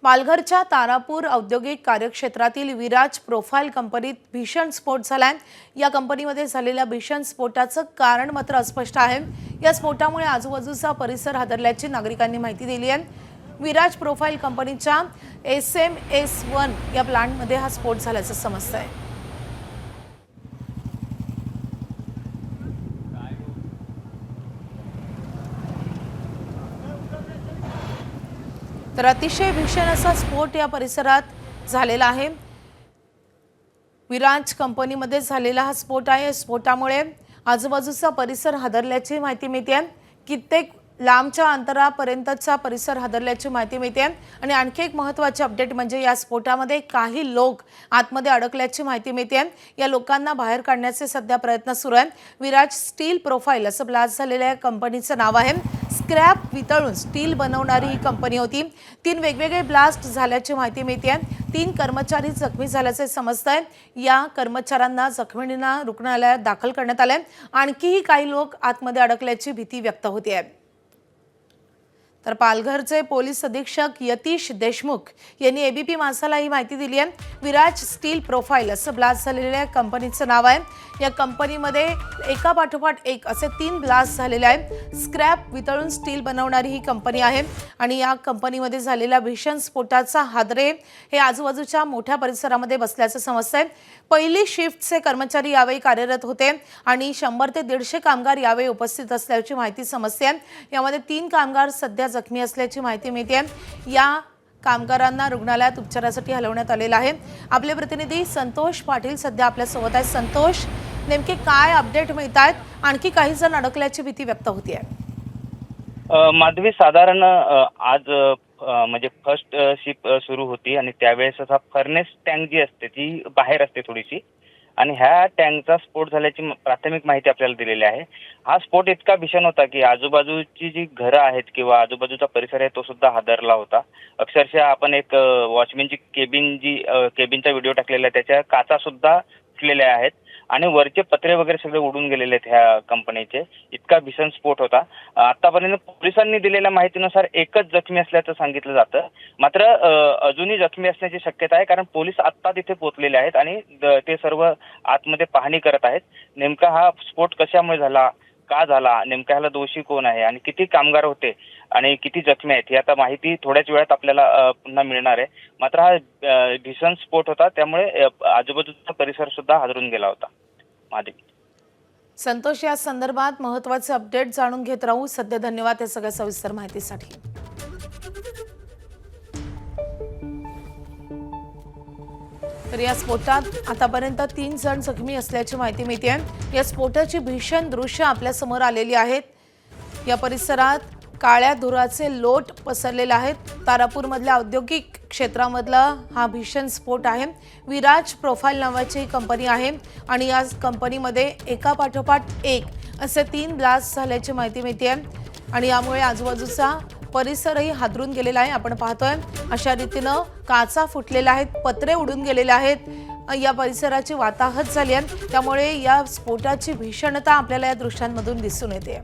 पालघरच्या तारापूर औद्योगिक कार्यक्षेत्रातील विराज प्रोफाइल कंपनीत भीषण स्फोट झालाय। या कंपनीमध्ये झालेल्या भीषण स्फोटाचं कारण मात्र अस्पष्ट आहे। या स्फोटामुळे आजूबाजूचा परिसर हादरल्याची नागरिकांनी माहिती दिली आहे। विराज प्रोफाइल कंपनीच्या SMS1 या प्लांटमध्ये हा स्फोट झाल्याचं समजतंय। तर अतिशय भीषण असा स्फोट या परिसरात झालेला आहे। विराज कंपनीमध्ये झालेला हा स्फोट आहे। स्फोटामुळे आजूबाजूचा परिसर हादरल्याची माहिती मिळते। कित्येक लांबच्या अंतरापर्यंतचा परिसर हादरल्याची माहिती मिळते। आणि आणखी एक महत्त्वाची अपडेट म्हणजे या स्फोटामध्ये काही लोक आतमध्ये अडकल्याची माहिती मिळते। या लोकांना बाहेर काढण्याचे सध्या प्रयत्न सुरू आहेत। विराज स्टील प्रोफाइल असं ब्लास्ट झालेल्या कंपनीचं नाव आहे। स्क्रॅप वितळून स्टील बनवणारी ही कंपनी होती। 3 वेगवेगळे ब्लास्ट झाल्याची माहिती मिळते। 3 कर्मचारी जखमी झाल्याचे समजतंय। या कर्मचाऱ्यांना जखमींना रुग्णालयात दाखल करण्यात आले। आणखीही काही लोक आतमध्ये अडकल्याची भीती व्यक्त होते। तर पालघरचे पोलीस अधीक्षक यतीश देशमुख यांनी एबीपी मासाला ही माहिती दिली आहे। विराज स्टील प्रोफाइल असं ब्लास्ट झालेल्या कंपनीचं नाव आहे। या कंपनीमध्ये एकापाठोपाठ एक असे 3 ब्लास्ट झालेले आहेत। स्क्रॅप वितळून स्टील बनवणारी ही कंपनी आहे आणि या कंपनीमध्ये झालेल्या भीषण स्फोटाचा हादरे हे आजूबाजूच्या मोठ्या परिसरामध्ये बसल्याचं समजतंय। पहिली शिफ्टचे कर्मचारी यावेळी कार्यरत होते आणि 100 ते 150 कामगार यावेळी उपस्थित असल्याची माहिती समजते। यामध्ये 3 कामगार सध्या जखमी असल्याची माहिती मिळते। या कामगारांना रुग्णालयात उपचारासाठी हलवण्यात आलेलं आहे। आपले प्रतिनिधी संतोष पाटील सध्या आपल्या सोबत आहेत। संतोष, नेमके काय अपडेट मिळतात? आणखी काही जण अडकल्याची भीती व्यक्त होतीये। माधवी, साधारण आज म्हणजे फर्स्ट शिप सुरू होती आणि त्यावेळेस असा फर्नेस टँक जी असते ती बाहेर असते थोडीशी आणि ह्या टँकचा स्फोट झाल्याची प्राथमिक माहिती आपल्याला दिलेली आहे। हा स्फोट इतका भीषण होता की आजूबाजूची जी घरं आहेत किंवा आजूबाजूचा परिसर आहे तो सुद्धा हादरला होता। अक्षरशः आपण एक वॉचमॅनची केबिनचा व्हिडिओ टाकलेला आहे, त्याच्या काचा सुद्धा फुटलेल्या आहेत आणि वरचे पत्रे वगैरे सगळे उडून गेलेले आहेत ह्या कंपनीचे। इतका भीषण स्फोट होता। आतापर्यंत पोलिसांनी दिलेल्या माहितीनुसार एकच जखमी असल्याचं सांगितलं जातं। मात्र अजूनही जखमी असण्याची शक्यता आहे, कारण पोलीस आत्ता तिथे पोहोचलेले आहेत आणि ते सर्व आतमध्ये पाहणी करत आहेत। नेमका हा स्फोट कशामुळे झाला, का झाला, नेमका ह्याला दोषी कोण आहे आणि किती कामगार होते आणि किती जखमी आहेत ही आता माहिती थोड्याच वेळात आपल्याला पुन्हा मिळणार आहे। मात्र हा भीषण स्फोट होता, त्यामुळे आजूबाजूचा परिसर सुद्धा हादरून गेला होता। माधवी, संतोष, या संदर्भात महत्त्वाचे अपडेट जाणून घेत राहू। सध्या धन्यवाद या सगळ्या सविस्तर माहितीसाठी। तर या स्फोटात आतापर्यंत 3 जण जखमी असल्याची माहिती मिळते। या स्फोटाची भीषण दृश्य आपल्या समोर आलेली आहेत। या परिसरात काळ्या धुराचे लोट पसरलेले आहेत। तारापूरमधल्या औद्योगिक क्षेत्रामधला हा भीषण स्फोट आहे। विराज प्रोफाइल नावाची कंपनी आहे आणि या कंपनीमध्ये एकापाठोपाठ एक असे 3 ब्लास्ट झाल्याची माहिती मिळते आणि यामुळे आजूबाजूचा परिसरही हादरून गेलेला आहे। आपण पाहतोय अशा रीतीनं काचा फुटलेल्या आहेत, पत्रे उडून गेलेले आहेत। या परिसराची वाताहत झाली आहे, त्यामुळे या स्फोटाची भीषणता आपल्याला या दृश्यांमधून दिसून येते।